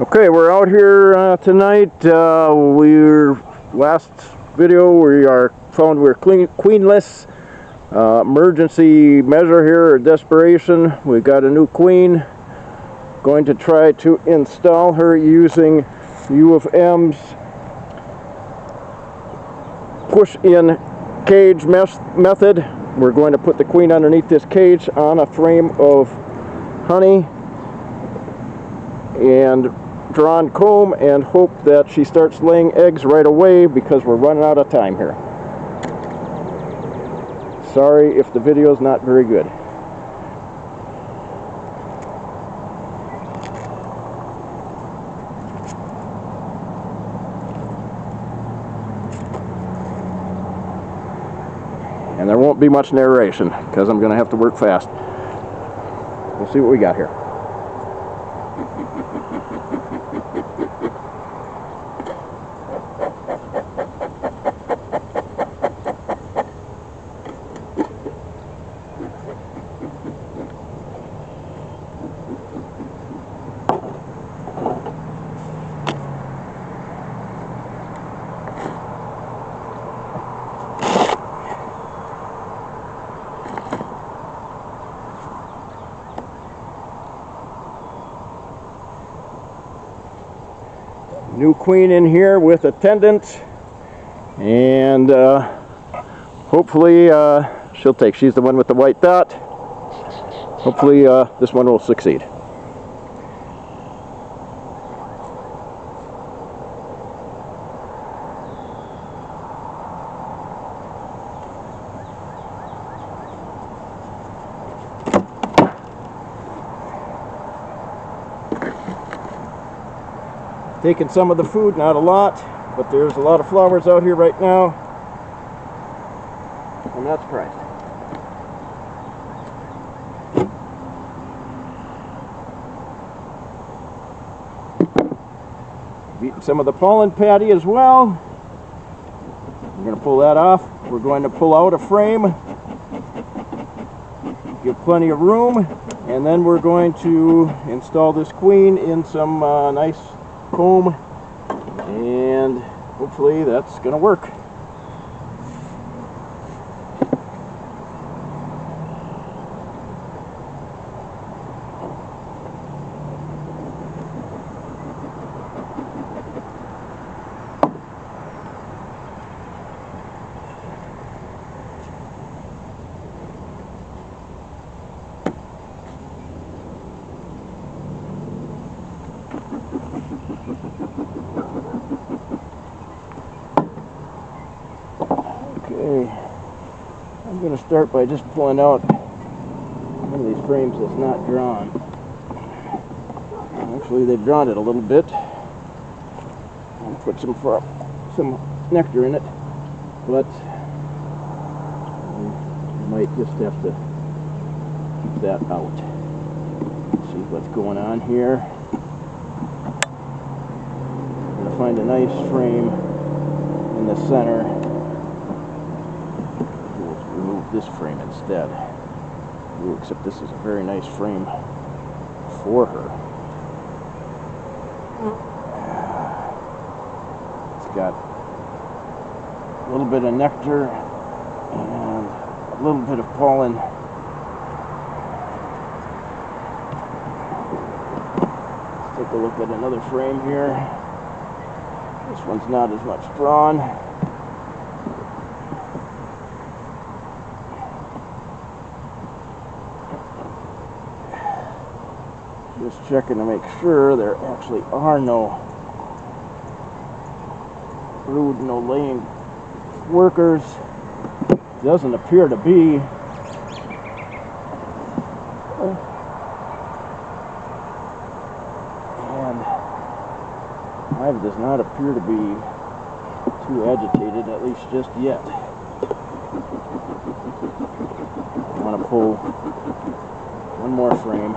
Okay, we're out here tonight. Last video we found we're queenless. Emergency measure here, or desperation. We got a new queen. Going to try to install her using U of M's push-in cage method. We're going to put the queen underneath this cage on a frame of honey and drawn comb and hope that she starts laying eggs right away because we're running out of time here. Sorry if the video is not very good. And there won't be much narration because I'm going to have to work fast. We'll see what we got here. New queen in here with attendants, and hopefully she'll take. She's the one with the white dot. Hopefully this one will succeed. Taking some of the food, not a lot, but there's a lot of flowers out here right now. I'm not surprised. Eating some of the pollen patty as well. We're going to pull that off. We're going to pull out a frame, give plenty of room, and then we're going to install this queen in some nice comb, and hopefully that's gonna work. Okay, I'm going to start by just pulling out one of these frames that's not drawn. Actually, they've drawn it a little bit. I'll put some nectar in it, but I might just have to keep that out. Let's see what's going on here. I'm going to find a nice frame in the center. This frame instead. Ooh, except this is a very nice frame for her. It's got a little bit of nectar and a little bit of pollen. Let's take a look at another frame here. This one's not as much drawn. Just checking to make sure there actually are no brood, no laying workers. Doesn't appear to be. And hive does not appear to be too agitated, at least just yet. I want to pull one more frame.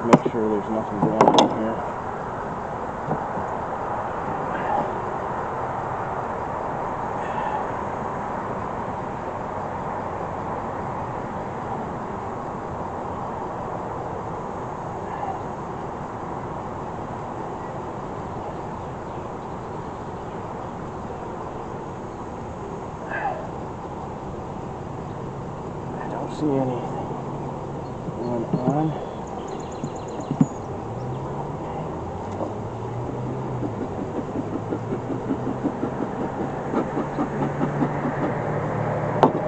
Make sure there's nothing going on here. see anything going on.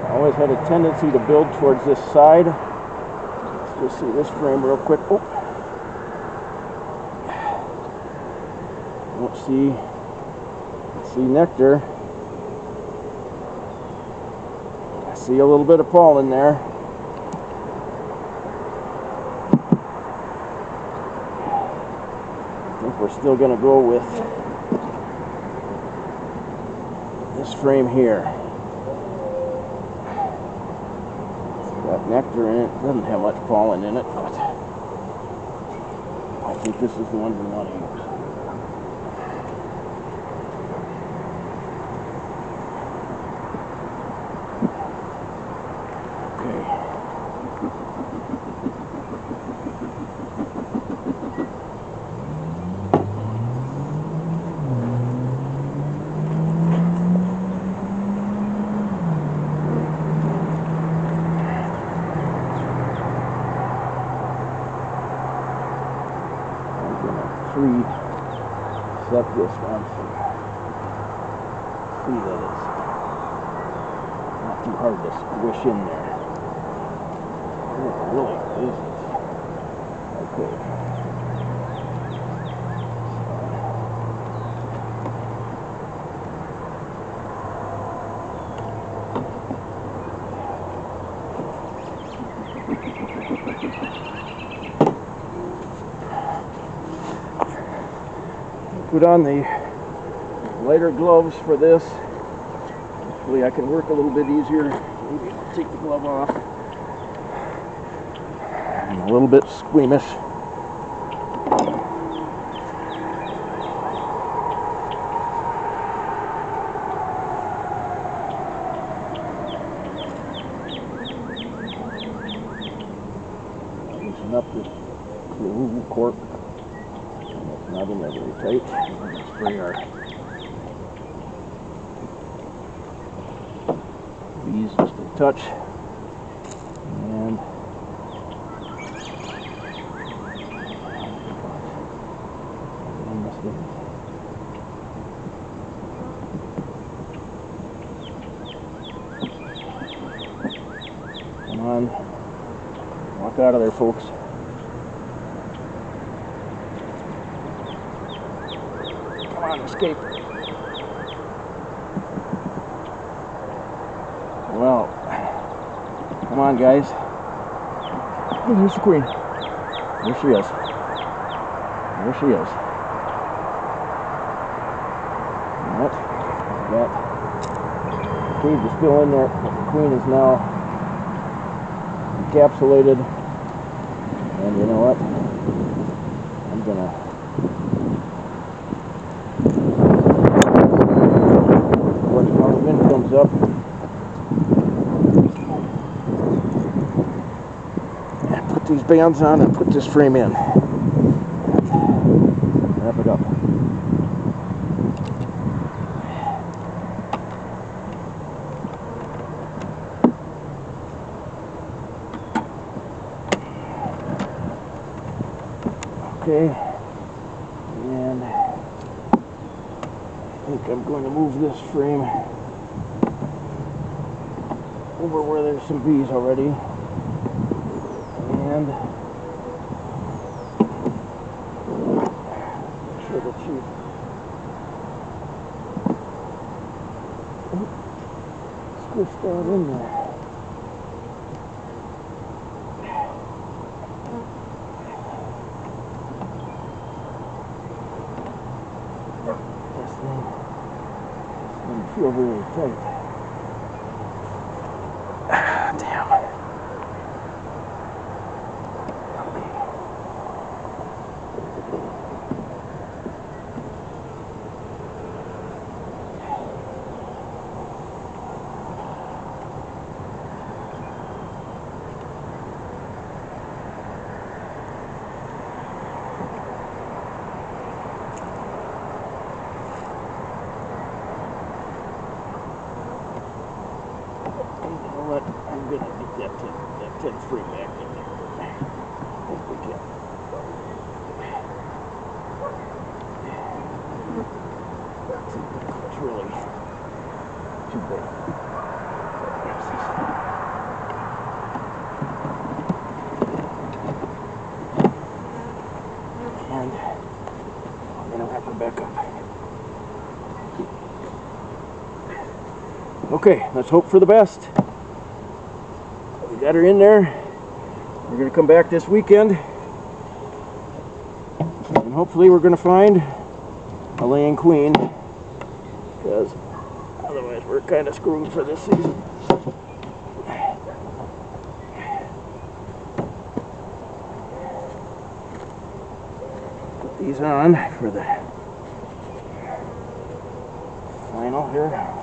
I always had a tendency to build towards this side. Let's just see this frame real quick. Oh. Don't see nectar. I see a little bit of pollen there. I think we're still going to go with this frame here. It's got nectar in it. It doesn't have much pollen in it, but I think this is the one we want to use. Set this one so see that it's not too hard to squish in there. It really isn't. Okay. Put on the lighter gloves for this. Hopefully I can work a little bit easier. Maybe I'll take the glove off. I'm a little bit squeamish. Loosen up this glue cork. Not in there very tight. We're going to spray our bees just a touch. And come on. Walk out of there, folks. Escape. Well, come on, guys. Oh, there's the queen. There she is. There she is. Alright. That cage is still in there, but the queen is now encapsulated. And you know what? I'm gonna up and put these bands on and put this frame in. Wrap it up. Okay, and I think I'm going to move this frame over where there's some bees already, and make sure that you squish that in there. This thing doesn't feel very tight. Damn. Okay, let's hope for the best. We got her in there. We're going to come back this weekend, and hopefully we're going to find a laying queen, because otherwise we're kind of screwed for this season. Put these on for the final here.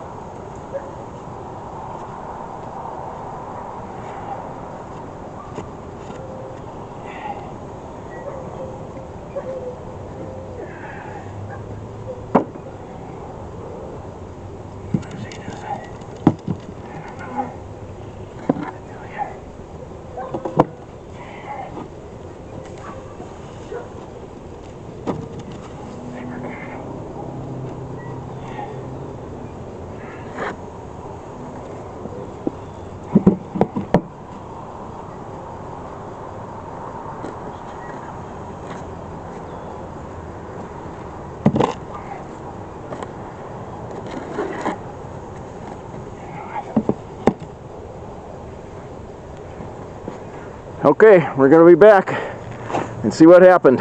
Okay, we're going to be back and see what happened.